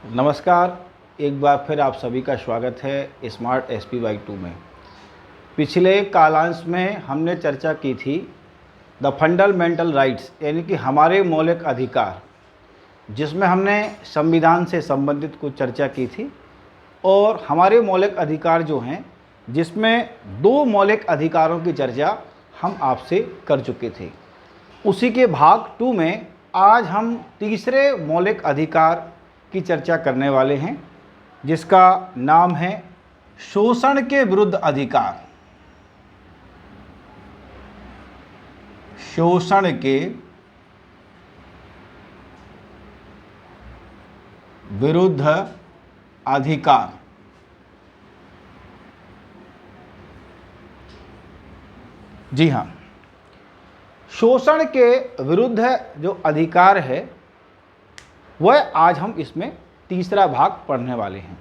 नमस्कार। एक बार फिर आप सभी का स्वागत है स्मार्ट एसपी बाई 2 में। पिछले कालांश में हमने चर्चा की थी द फंडामेंटल राइट्स, यानी कि हमारे मौलिक अधिकार, जिसमें हमने संविधान से संबंधित कुछ चर्चा की थी। और हमारे मौलिक अधिकार जो हैं, जिसमें 2 मौलिक अधिकारों की चर्चा हम आपसे कर चुके थे। उसी के भाग 2 में आज हम तीसरे मौलिक अधिकार की चर्चा करने वाले हैं, जिसका नाम है शोषण के विरुद्ध अधिकार। शोषण के विरुद्ध अधिकार। जी हाँ, शोषण के विरुद्ध जो अधिकार है वह आज हम इसमें तीसरा भाग पढ़ने वाले हैं।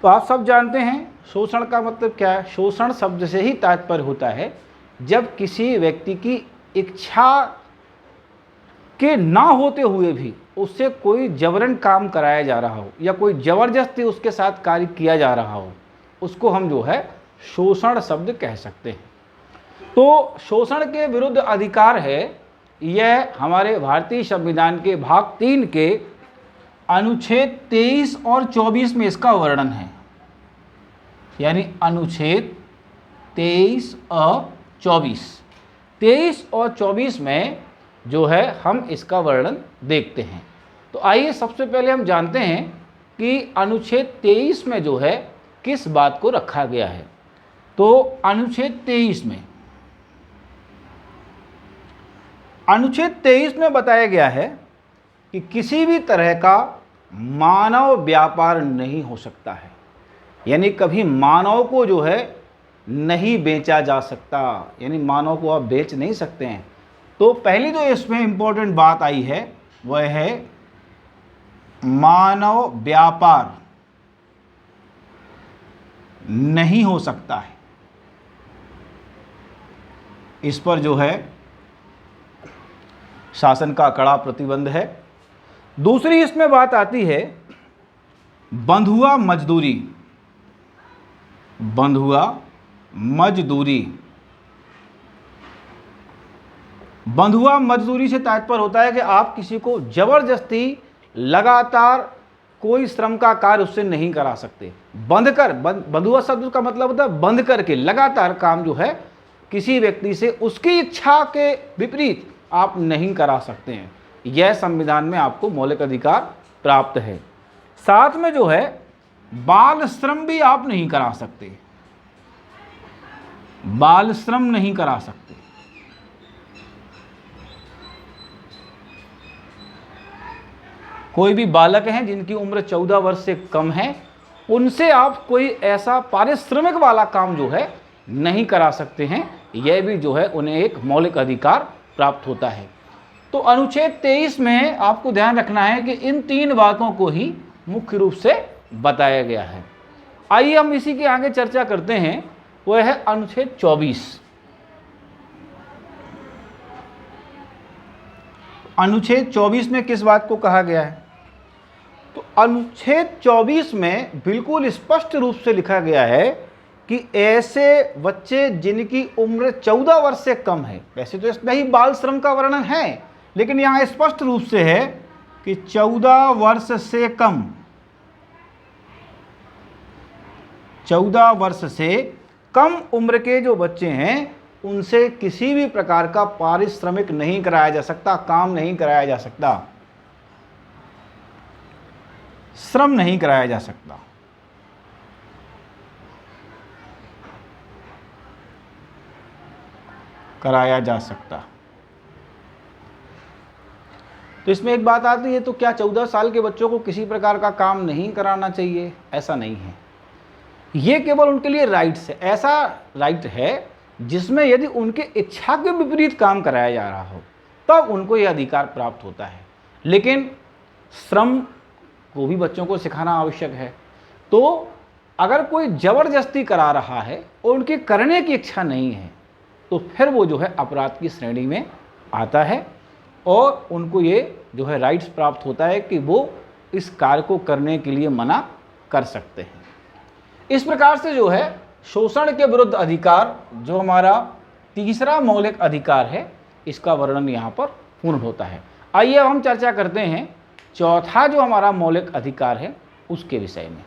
तो आप सब जानते हैं शोषण का मतलब क्या है। शोषण शब्द से ही तात्पर्य होता है जब किसी व्यक्ति की इच्छा के ना होते हुए भी उससे कोई जबरन काम कराया जा रहा हो या कोई ज़बरदस्ती उसके साथ कार्य किया जा रहा हो, उसको हम जो है शोषण शब्द कह सकते हैं। तो शोषण के विरुद्ध अधिकार है, यह हमारे भारतीय संविधान के भाग 3 के अनुच्छेद 23 और 24 में इसका वर्णन है। यानी अनुच्छेद 23 और 24 में जो है हम इसका वर्णन देखते हैं। तो आइए सबसे पहले हम जानते हैं कि अनुच्छेद 23 में जो है किस बात को रखा गया है। तो अनुच्छेद 23 में बताया गया है कि किसी भी तरह का मानव व्यापार नहीं हो सकता है, यानी कभी मानव को जो है नहीं बेचा जा सकता, यानी मानव को आप बेच नहीं सकते हैं। तो पहली जो इसमें इंपॉर्टेंट बात आई है वह है मानव व्यापार नहीं हो सकता है। इस पर जो है शासन का कड़ा प्रतिबंध है। दूसरी इसमें बात आती है बंधुआ मजदूरी। बंधुआ मजदूरी से तात्पर्य होता है कि आप किसी को जबरदस्ती लगातार कोई श्रम का कार्य उससे नहीं करा सकते। बंधुआ शब्द का मतलब होता है बंध करके लगातार काम जो है किसी व्यक्ति से उसकी इच्छा के विपरीत आप नहीं करा सकते हैं। यह संविधान में आपको मौलिक अधिकार प्राप्त है। साथ में जो है बाल श्रम भी आप नहीं करा सकते। बाल श्रम नहीं करा सकते। कोई भी बालक हैं जिनकी उम्र 14 वर्ष से कम है, उनसे आप कोई ऐसा पारिश्रमिक वाला काम जो है नहीं करा सकते हैं। यह भी जो है उन्हें एक मौलिक अधिकार प्राप्त होता है। तो अनुच्छेद 23 में आपको ध्यान रखना है कि इन 3 बातों को ही मुख्य रूप से बताया गया है। आइए हम इसी के आगे चर्चा करते हैं, वह है अनुच्छेद 24। अनुच्छेद 24 में किस बात को कहा गया है? तो अनुच्छेद 24 में बिल्कुल स्पष्ट रूप से लिखा गया है कि ऐसे बच्चे जिनकी उम्र 14 वर्ष से कम है, वैसे तो इसमें ही बाल श्रम का वर्णन है, लेकिन यहाँ स्पष्ट रूप से है कि 14 वर्ष से कम, 14 वर्ष से कम उम्र के जो बच्चे हैं उनसे किसी भी प्रकार का पारिश्रमिक नहीं कराया जा सकता, काम नहीं कराया जा सकता, श्रम नहीं कराया जा सकता। तो इसमें एक बात आती है, तो क्या 14 साल के बच्चों को किसी प्रकार का काम नहीं कराना चाहिए? ऐसा नहीं है। ये केवल उनके लिए राइट्स है। ऐसा राइट है जिसमें यदि उनके इच्छा के विपरीत काम कराया जा रहा हो तब उनको यह अधिकार प्राप्त होता है। लेकिन श्रम को भी बच्चों को सिखाना आवश्यक है। तो अगर कोई ज़बरदस्ती करा रहा है और उनके करने की इच्छा नहीं है तो फिर वो जो है अपराध की श्रेणी में आता है और उनको ये जो है राइट्स प्राप्त होता है कि वो इस कार्य को करने के लिए मना कर सकते हैं। इस प्रकार से जो है शोषण के विरुद्ध अधिकार जो हमारा तीसरा मौलिक अधिकार है, इसका वर्णन यहाँ पर पूर्ण होता है। आइए अब हम चर्चा करते हैं चौथा जो हमारा मौलिक अधिकार है उसके विषय में।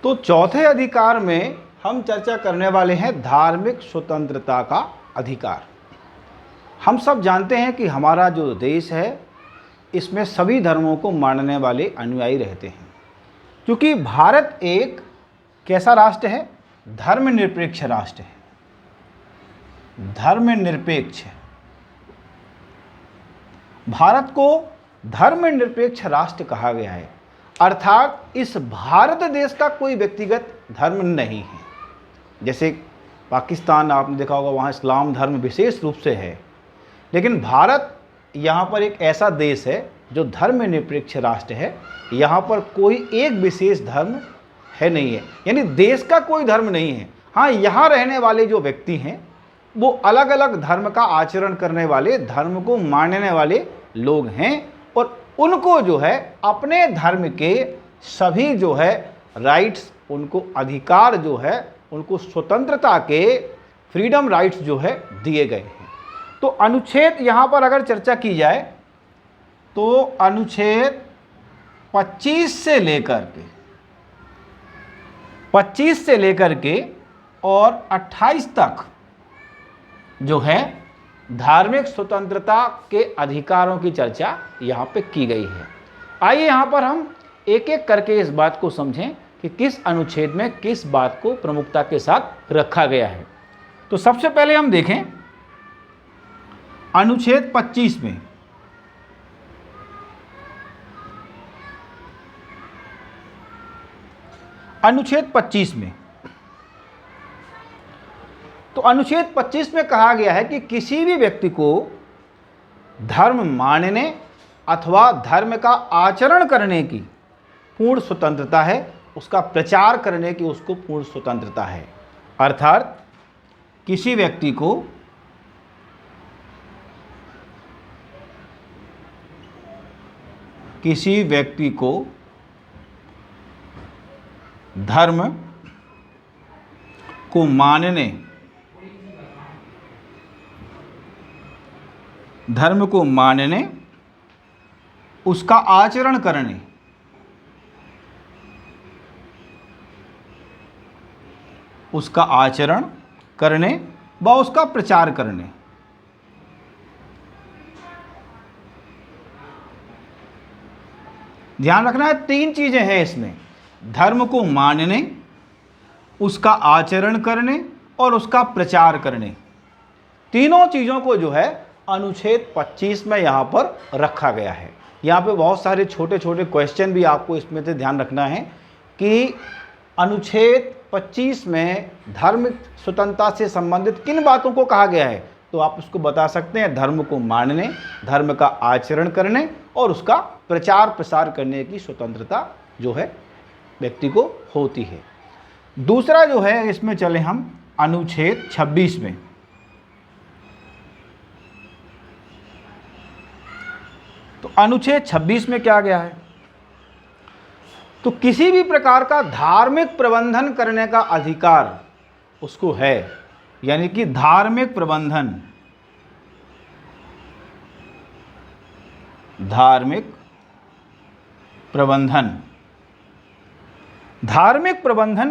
तो चौथे अधिकार में हम चर्चा करने वाले हैं धार्मिक स्वतंत्रता का अधिकार। हम सब जानते हैं कि हमारा जो देश है इसमें सभी धर्मों को मानने वाले अनुयायी रहते हैं। क्योंकि भारत एक कैसा राष्ट्र है? धर्मनिरपेक्ष राष्ट्र है। धर्मनिरपेक्ष, भारत को धर्मनिरपेक्ष राष्ट्र कहा गया है, अर्थात इस भारत देश का कोई व्यक्तिगत धर्म नहीं है। जैसे पाकिस्तान आपने देखा होगा, वहाँ इस्लाम धर्म विशेष रूप से है, लेकिन भारत यहाँ पर एक ऐसा देश है जो धर्मनिरपेक्ष राष्ट्र है। यहाँ पर कोई एक विशेष धर्म है नहीं है, यानी देश का कोई धर्म नहीं है। हाँ, यहाँ रहने वाले जो व्यक्ति हैं वो अलग अलग धर्म का आचरण करने वाले, धर्म को मानने वाले लोग हैं, और उनको जो है अपने धर्म के सभी जो है राइट्स, उनको अधिकार जो है, उनको स्वतंत्रता के फ्रीडम राइट्स जो है दिए गए हैं। तो अनुच्छेद यहाँ पर अगर चर्चा की जाए तो अनुच्छेद 25 से लेकर के और 28 तक जो है धार्मिक स्वतंत्रता के अधिकारों की चर्चा यहाँ पे की गई है। आइए यहाँ पर हम एक एक करके इस बात को समझें कि किस अनुच्छेद में किस बात को प्रमुखता के साथ रखा गया है। तो सबसे पहले हम देखें अनुच्छेद 25 में। अनुच्छेद 25 में तो अनुच्छेद 25 में कहा गया है कि किसी भी व्यक्ति को धर्म मानने अथवा धर्म का आचरण करने की पूर्ण स्वतंत्रता है, उसका प्रचार करने की उसको पूर्ण स्वतंत्रता है। अर्थात किसी व्यक्ति को धर्म को मानने, उसका आचरण करने, व उसका प्रचार करने। ध्यान रखना है, तीन चीजें हैं इसमें: धर्म को मानने, उसका आचरण करने और उसका प्रचार करने। तीनों चीजों को जो है अनुच्छेद 25 में यहाँ पर रखा गया है। यहाँ पे बहुत सारे छोटे छोटे क्वेश्चन भी आपको इसमें से ध्यान रखना है कि अनुच्छेद 25 में धर्म स्वतंत्रता से संबंधित किन बातों को कहा गया है, तो आप उसको बता सकते हैं। धर्म को मानने, धर्म का आचरण करने और उसका प्रचार प्रसार करने की स्वतंत्रता जो है व्यक्ति को होती है। दूसरा जो है इसमें चले हम अनुच्छेद 26 में। तो अनुच्छेद 26 में क्या गया है? तो किसी भी प्रकार का धार्मिक प्रबंधन करने का अधिकार उसको है, यानी कि धार्मिक प्रबंधन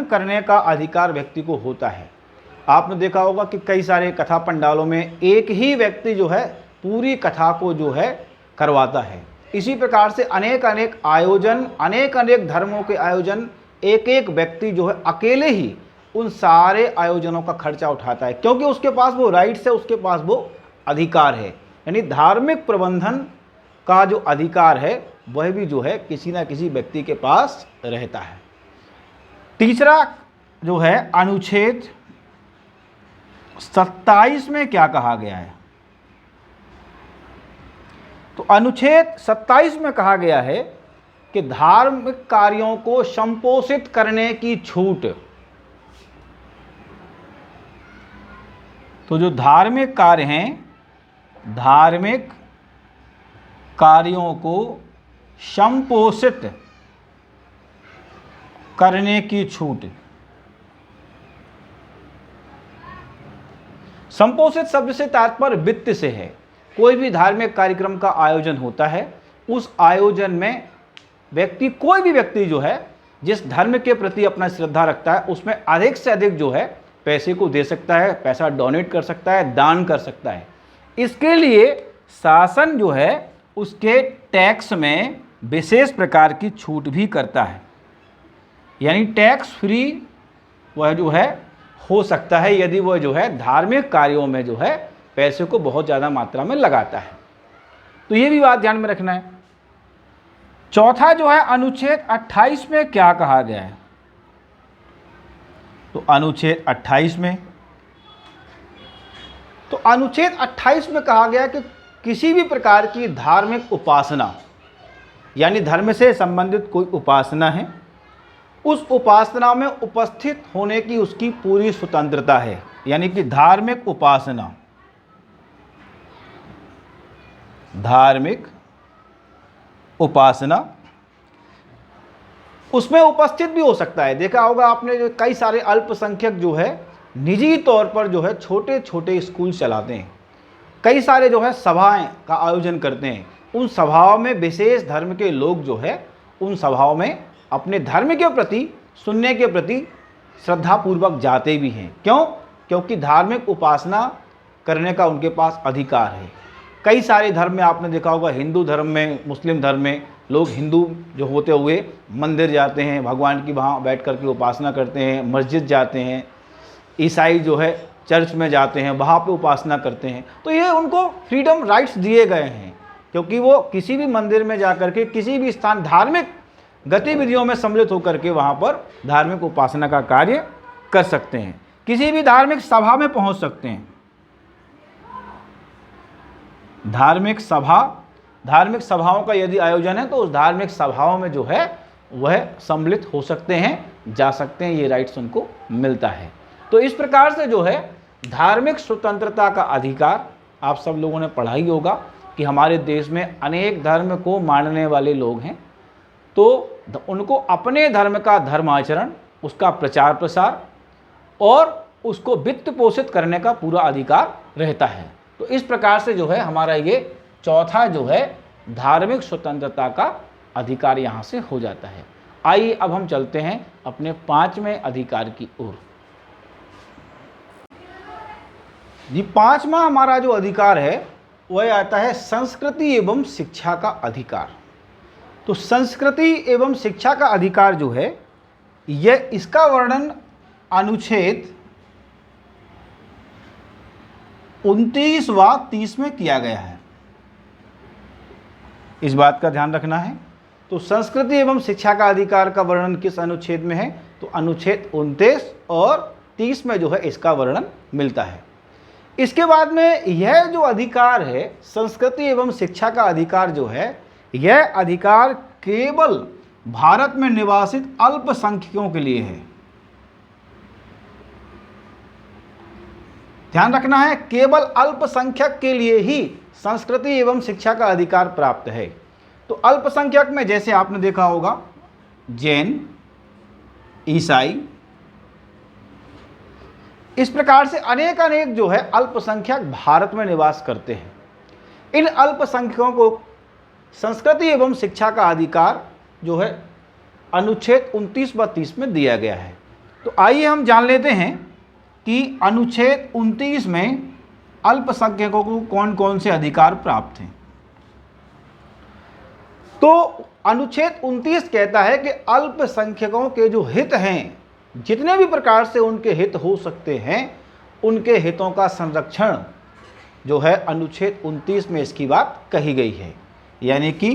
करने का अधिकार व्यक्ति को होता है। आपने देखा होगा कि कई सारे कथा पंडालों में एक ही व्यक्ति जो है पूरी कथा को जो है करवाता है। इसी प्रकार से अनेक आयोजन, अनेक धर्मों के आयोजन एक एक व्यक्ति जो है अकेले ही उन सारे आयोजनों का खर्चा उठाता है, क्योंकि उसके पास वो राइट्स है, उसके पास वो अधिकार है। यानी धार्मिक प्रबंधन का जो अधिकार है वह भी जो है किसी ना किसी व्यक्ति के पास रहता है। तीसरा जो है अनुच्छेद 27 में क्या कहा गया है? तो अनुच्छेद 27 में कहा गया है कि धार्मिक कार्यों को संपोषित करने की छूट। तो जो धार्मिक कार्य हैं, धार्मिक कार्यों को संपोषित करने की छूट। संपोषित शब्द से तात्पर्य वित्त से है। कोई भी धार्मिक कार्यक्रम का आयोजन होता है, उस आयोजन में व्यक्ति, कोई भी व्यक्ति जो है जिस धर्म के प्रति अपना श्रद्धा रखता है, उसमें अधिक से अधिक जो है पैसे को दे सकता है, पैसा डोनेट कर सकता है, दान कर सकता है। इसके लिए शासन जो है उसके टैक्स में विशेष प्रकार की छूट भी करता है, यानी टैक्स फ्री वह जो है हो सकता है यदि वह जो है धार्मिक कार्यों में जो है पैसे को बहुत ज़्यादा मात्रा में लगाता है। तो ये भी बात ध्यान में रखना है। चौथा जो है अनुच्छेद 28 में क्या कहा गया है? तो अनुच्छेद 28 में, तो अनुच्छेद 28 में कहा गया कि किसी भी प्रकार की धार्मिक उपासना, यानी धर्म से संबंधित कोई उपासना है, उस उपासना में उपस्थित होने की उसकी पूरी स्वतंत्रता है। यानी कि धार्मिक उपासना, धार्मिक उपासना उसमें उपस्थित भी हो सकता है। देखा होगा आपने, जो कई सारे अल्पसंख्यक जो है निजी तौर पर जो है छोटे छोटे स्कूल चलाते हैं, कई सारे जो है सभाएं का आयोजन करते हैं। उन सभाओं में विशेष धर्म के लोग जो है उन सभाओं में अपने धर्म के प्रति, सुनने के प्रति श्रद्धापूर्वक जाते भी हैं। क्यों? क्योंकि धार्मिक उपासना करने का उनके पास अधिकार है। कई सारे धर्म में आपने देखा होगा, हिंदू धर्म में, मुस्लिम धर्म में लोग हिंदू जो होते हुए मंदिर जाते हैं, भगवान की वहाँ बैठ कर के उपासना करते हैं, मस्जिद जाते हैं। ईसाई जो है चर्च में जाते हैं, वहाँ पे उपासना करते हैं। तो ये उनको फ्रीडम राइट्स दिए गए हैं, क्योंकि वो किसी भी मंदिर में जा कर के, किसी भी स्थान धार्मिक गतिविधियों में सम्मिलित होकर के वहाँ पर धार्मिक उपासना का कार्य कर सकते हैं। किसी भी धार्मिक सभा में पहुँच सकते हैं। धार्मिक सभाओं का यदि आयोजन है तो उस धार्मिक सभाओं में जो है वह सम्मिलित हो सकते हैं, जा सकते हैं, ये राइट्स उनको मिलता है। तो इस प्रकार से जो है धार्मिक स्वतंत्रता का अधिकार, आप सब लोगों ने पढ़ा ही होगा कि हमारे देश में अनेक धर्म को मानने वाले लोग हैं, तो उनको अपने धर्म का धर्माचरण, उसका प्रचार प्रसार और उसको वित्त पोषित करने का पूरा अधिकार रहता है। तो इस प्रकार से जो है हमारा ये चौथा जो है धार्मिक स्वतंत्रता का अधिकार यहाँ से हो जाता है। आइए अब हम चलते हैं अपने 5वें अधिकार की ओर। जी, 5वां हमारा जो अधिकार है वह आता है संस्कृति एवं शिक्षा का अधिकार। तो संस्कृति एवं शिक्षा का अधिकार जो है यह, इसका वर्णन अनुच्छेद 29 व 30 में किया गया है। इस बात का ध्यान रखना है। तो संस्कृति एवं शिक्षा का अधिकार का वर्णन किस अनुच्छेद में है? तो अनुच्छेद 29 और 30 में जो है इसका वर्णन मिलता है। इसके बाद में यह जो अधिकार है संस्कृति एवं शिक्षा का अधिकार जो है, यह अधिकार केवल भारत में निवासित अल्पसंख्यकों के लिए है। ध्यान रखना है, केवल अल्पसंख्यक के लिए ही संस्कृति एवं शिक्षा का अधिकार प्राप्त है। तो अल्पसंख्यक में जैसे आपने देखा होगा जैन, ईसाई, इस प्रकार से अनेक जो है अल्पसंख्यक भारत में निवास करते हैं। इन अल्पसंख्यकों को संस्कृति एवं शिक्षा का अधिकार जो है अनुच्छेद 29 व 30 में दिया गया है। तो आइए हम जान लेते हैं कि अनुच्छेद 29 में अल्पसंख्यकों को कौन कौन से अधिकार प्राप्त हैं। तो अनुच्छेद 29 कहता है कि अल्पसंख्यकों के जो हित हैं, जितने भी प्रकार से उनके हित हो सकते हैं, उनके हितों का संरक्षण जो है अनुच्छेद 29 में इसकी बात कही गई है। यानी कि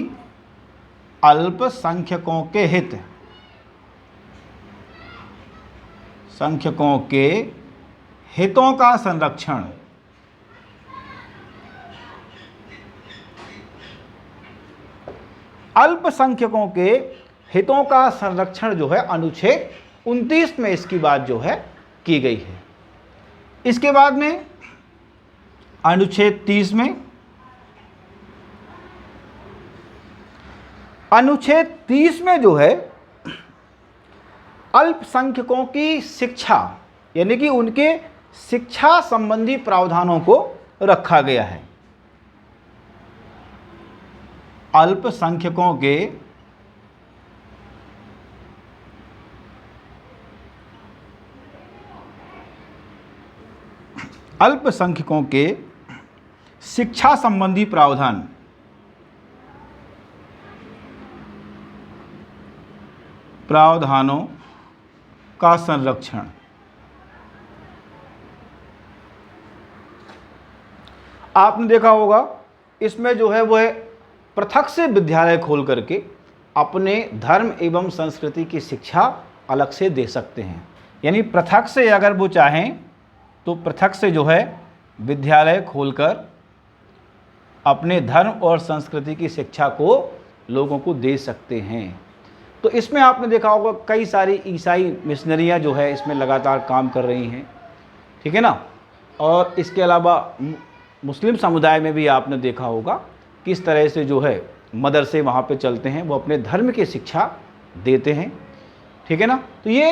अल्पसंख्यकों के हित, संख्यकों के हितों का संरक्षण, अल्पसंख्यकों के हितों का संरक्षण जो है अनुच्छेद 29 में इसकी बात जो है की गई है। इसके बाद में अनुच्छेद 30 में अनुच्छेद 30 में जो है अल्पसंख्यकों की शिक्षा यानी कि उनके शिक्षा संबंधी प्रावधानों को रखा गया है। अल्पसंख्यकों के शिक्षा संबंधी प्रावधानों का संरक्षण। आपने देखा होगा इसमें जो है वह पृथक से विद्यालय खोल करके अपने धर्म एवं संस्कृति की शिक्षा अलग से दे सकते हैं। यानी पृथक से अगर वो चाहें तो पृथक से जो है विद्यालय खोलकर अपने धर्म और संस्कृति की शिक्षा को लोगों को दे सकते हैं। तो इसमें आपने देखा होगा कई सारी ईसाई मिशनरियाँ जो है इसमें लगातार काम कर रही हैं, ठीक है ना। और इसके अलावा मुस्लिम समुदाय में भी आपने देखा होगा किस तरह से जो है मदरसे वहाँ पे चलते हैं, वो अपने धर्म की शिक्षा देते हैं, ठीक है ना। तो ये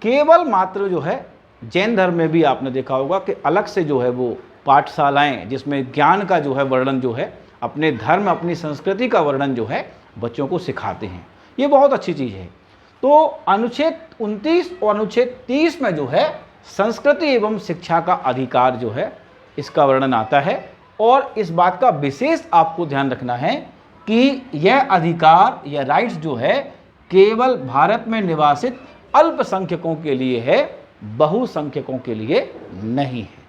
केवल मात्र जो है जैन धर्म में भी आपने देखा होगा कि अलग से जो है वो पाठशालाएं जिसमें ज्ञान का जो है वर्णन जो है अपने धर्म अपनी संस्कृति का वर्णन जो है बच्चों को सिखाते हैं। ये बहुत अच्छी चीज़ है। तो अनुच्छेद 29 और अनुच्छेद 30 में जो है संस्कृति एवं शिक्षा का अधिकार जो है इसका वर्णन आता है। और इस बात का विशेष आपको ध्यान रखना है कि यह अधिकार या राइट्स जो है केवल भारत में निवासित अल्पसंख्यकों के लिए है, बहुसंख्यकों के लिए नहीं है।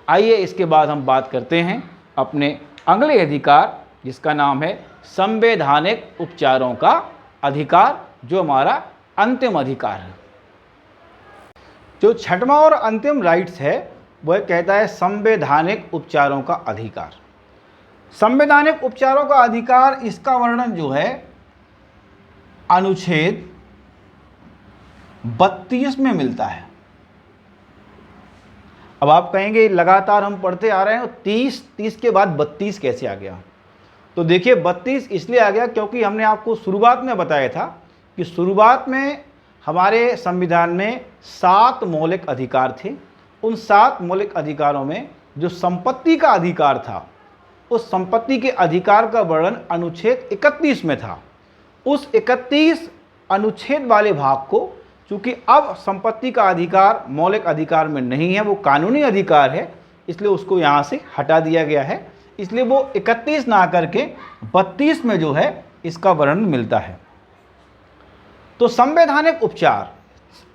आइए इसके बाद हम बात करते हैं अपने अगले अधिकार जिसका नाम है संवैधानिक उपचारों का अधिकार, जो हमारा अंतिम अधिकार है। जो छठवां और अंतिम राइट्स है वह कहता है संवैधानिक उपचारों का अधिकार। संवैधानिक उपचारों का अधिकार इसका वर्णन जो है अनुच्छेद 32 में मिलता है। अब आप कहेंगे लगातार हम पढ़ते आ रहे हैं 30 के बाद 32 कैसे आ गया। तो देखिए 32 इसलिए आ गया क्योंकि हमने आपको शुरुआत में बताया था कि शुरुआत में हमारे संविधान में 7 मौलिक अधिकार थे। उन 7 मौलिक अधिकारों में जो संपत्ति का अधिकार था उस संपत्ति के अधिकार का वर्णन अनुच्छेद 31 में था। उस 31 अनुच्छेद वाले भाग को चूंकि अब संपत्ति का अधिकार मौलिक अधिकार में नहीं है, वो कानूनी अधिकार है, इसलिए उसको यहाँ से हटा दिया गया है। इसलिए वो 31 ना करके 32 में जो है इसका वर्णन मिलता है। तो संवैधानिक उपचार,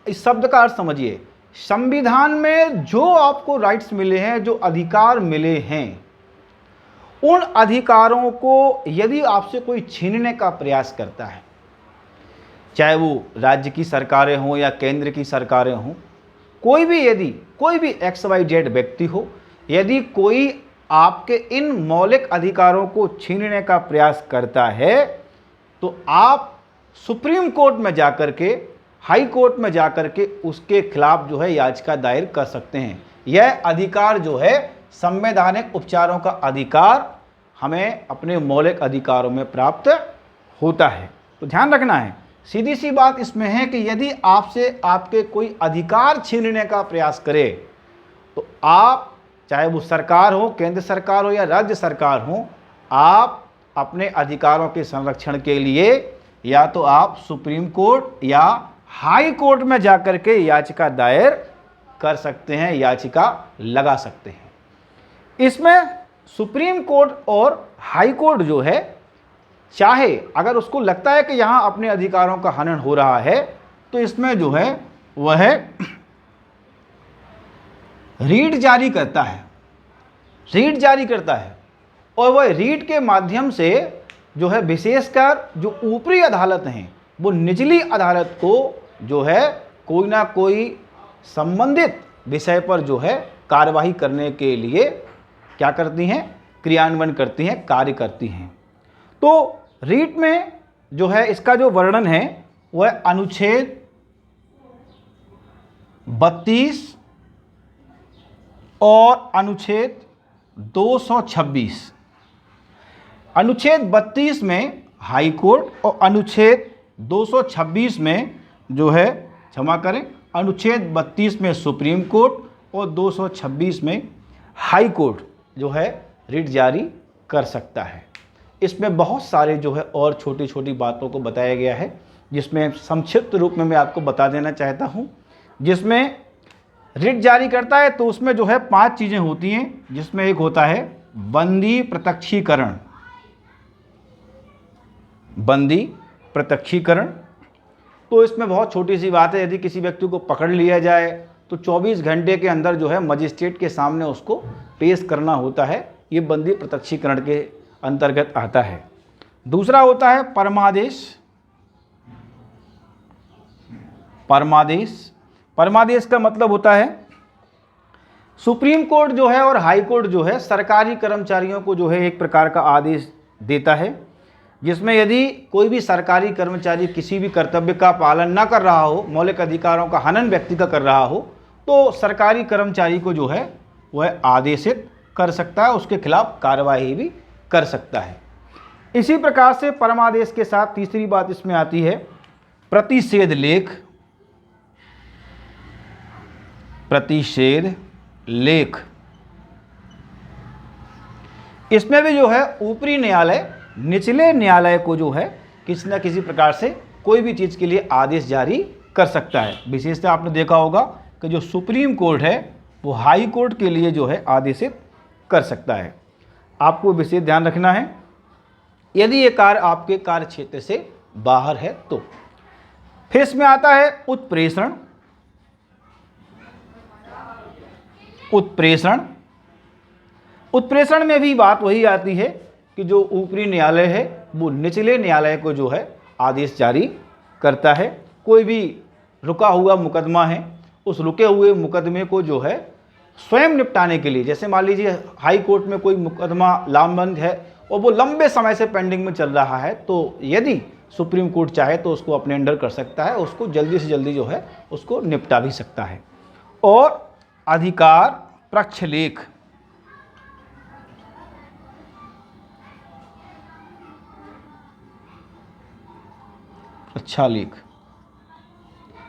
इस शब्द का अर्थ समझिए, संविधान में जो आपको राइट्स मिले हैं, जो अधिकार मिले हैं, उन अधिकारों को यदि आपसे कोई छीनने का प्रयास करता है, चाहे वो राज्य की सरकारें हों या केंद्र की सरकारें हों, कोई भी XYZ व्यक्ति हो, यदि कोई आपके इन मौलिक अधिकारों को छीनने का प्रयास करता है तो आप सुप्रीम कोर्ट में जाकर के, हाई कोर्ट में जाकर के उसके खिलाफ जो है याचिका दायर कर सकते हैं। यह अधिकार जो है संवैधानिक उपचारों का अधिकार हमें अपने मौलिक अधिकारों में प्राप्त होता है। तो ध्यान रखना है, सीधी सी बात इसमें है कि यदि आपसे आपके कोई अधिकार छीनने का प्रयास करे तो आप, चाहे वो सरकार हो, केंद्र सरकार हो या राज्य सरकार हो, आप अपने अधिकारों के संरक्षण के लिए या तो आप सुप्रीम कोर्ट या हाई कोर्ट में जाकर के याचिका दायर कर सकते हैं, याचिका लगा सकते हैं। इसमें सुप्रीम कोर्ट और हाई कोर्ट जो है, चाहे अगर उसको लगता है कि यहाँ अपने अधिकारों का हनन हो रहा है तो इसमें जो है वह रीट जारी करता है और वह रीट के माध्यम से जो है विशेषकर जो ऊपरी अदालत हैं वो निचली अदालत को जो है कोई ना कोई संबंधित विषय पर जो है कार्यवाही करने के लिए क्या करती हैं, क्रियान्वयन करती हैं, कार्य करती हैं। तो रीट में जो है इसका जो वर्णन है वह अनुच्छेद 32 और अनुच्छेद 226। अनुच्छेद 32 में हाई कोर्ट और अनुच्छेद 226 में जो है, क्षमा करें, अनुच्छेद 32 में सुप्रीम कोर्ट और 226 में हाई कोर्ट जो है रिट जारी कर सकता है। इसमें बहुत सारे जो है और छोटी छोटी बातों को बताया गया है, जिसमें संक्षिप्त रूप में मैं आपको बता देना चाहता हूं। जिसमें रिट जारी करता है तो उसमें जो है 5 चीज़ें होती हैं, जिसमें एक होता है बंदी प्रत्यक्षीकरण। बंदी प्रत्यक्षीकरण तो इसमें बहुत छोटी सी बात है, यदि किसी व्यक्ति को पकड़ लिया जाए तो 24 घंटे के अंदर जो है मजिस्ट्रेट के सामने उसको पेश करना होता है। ये बंदी प्रत्यक्षीकरण के अंतर्गत आता है। दूसरा होता है परमादेश। परमादेश परमादेश का मतलब होता है सुप्रीम कोर्ट जो है और हाई कोर्ट जो है सरकारी कर्मचारियों को जो है एक प्रकार का आदेश देता है, जिसमें यदि कोई भी सरकारी कर्मचारी किसी भी कर्तव्य का पालन न कर रहा हो, मौलिक अधिकारों का हनन व्यक्ति का कर रहा हो, तो सरकारी कर्मचारी को जो है वह आदेशित कर सकता है, उसके खिलाफ कार्रवाई भी कर सकता है। इसी प्रकार से परमादेश के साथ तीसरी बात इसमें आती है प्रतिषेध लेख। प्रतिषेध लेख, इसमें भी जो है ऊपरी न्यायालय निचले न्यायालय को जो है किसी न किसी प्रकार से कोई भी चीज़ के लिए आदेश जारी कर सकता है। विशेषतः आपने देखा होगा कि जो सुप्रीम कोर्ट है वो हाई कोर्ट के लिए जो है आदेशित कर सकता है। आपको विशेष ध्यान रखना है, यदि ये कार्य आपके कार्य क्षेत्र से बाहर है तो। फिर इसमें आता है उत्प्रेषण। उत्प्रेषण उत्प्रेषण में भी बात वही आती है कि जो ऊपरी न्यायालय है वो निचले न्यायालय को जो है आदेश जारी करता है। कोई भी रुका हुआ मुकदमा है, उस रुके हुए मुकदमे को जो है स्वयं निपटाने के लिए, जैसे मान लीजिए हाई कोर्ट में कोई मुकदमा लामबंद है और वो लंबे समय से पेंडिंग में चल रहा है, तो यदि सुप्रीम कोर्ट चाहे तो उसको अपने अंडर कर सकता है, उसको जल्दी से जल्दी जो है उसको निपटा भी सकता है। और अधिकार प्रक्षलेख। अच्छा लेख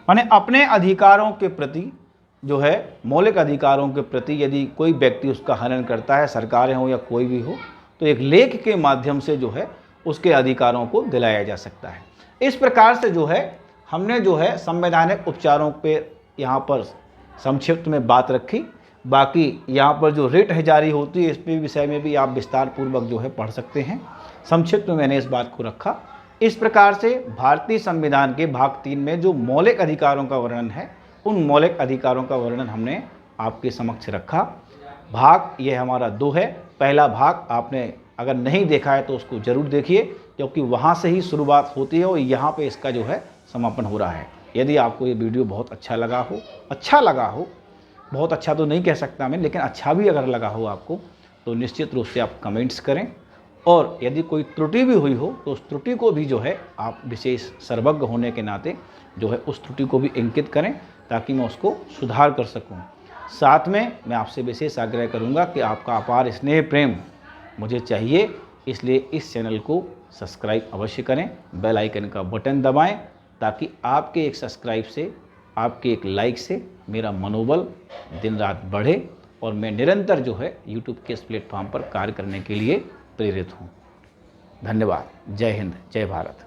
माने अपने अधिकारों के प्रति जो है, मौलिक अधिकारों के प्रति यदि कोई व्यक्ति उसका हनन करता है, सरकारें हो या कोई भी हो, तो एक लेख के माध्यम से जो है उसके अधिकारों को दिलाया जा सकता है। इस प्रकार से जो है हमने जो है संवैधानिक उपचारों पे यहाँ पर संक्षिप्त में बात रखी। बाकी यहाँ पर जो रिट है जारी होती है, इस पे विषय में भी आप विस्तार पूर्वक जो है पढ़ सकते हैं। संक्षिप्त में मैंने इस बात को रखा। इस प्रकार से भारतीय संविधान के भाग 3 में जो मौलिक अधिकारों का वर्णन है, उन मौलिक अधिकारों का वर्णन हमने आपके समक्ष रखा। भाग ये हमारा 2 है। पहला भाग आपने अगर नहीं देखा है तो उसको ज़रूर देखिए, क्योंकि वहाँ से ही शुरुआत होती है और यहाँ पे इसका जो है समापन हो रहा है। यदि आपको ये वीडियो बहुत अच्छा लगा हो, बहुत अच्छा तो नहीं कह सकता मैं, लेकिन अच्छा भी अगर लगा हो आपको, तो निश्चित रूप से आप कमेंट्स करें। और यदि कोई त्रुटि भी हुई हो तो उस त्रुटि को भी जो है आप विशेष सर्वज्ञ होने के नाते जो है उस त्रुटि को भी इंकित करें, ताकि मैं उसको सुधार कर सकूं। साथ में मैं आपसे विशेष आग्रह करूंगा कि आपका अपार स्नेह प्रेम मुझे चाहिए, इसलिए इस चैनल को सब्सक्राइब अवश्य करें, बेल आइकन का बटन दबाएं, ताकि आपके एक सब्सक्राइब से, आपके एक लाइक से मेरा मनोबल दिन रात बढ़े और मैं निरंतर जो है यूट्यूब के इस प्लेटफॉर्म पर कार्य करने के लिए प्रेरित हूँ। धन्यवाद। जय हिंद, जय भारत।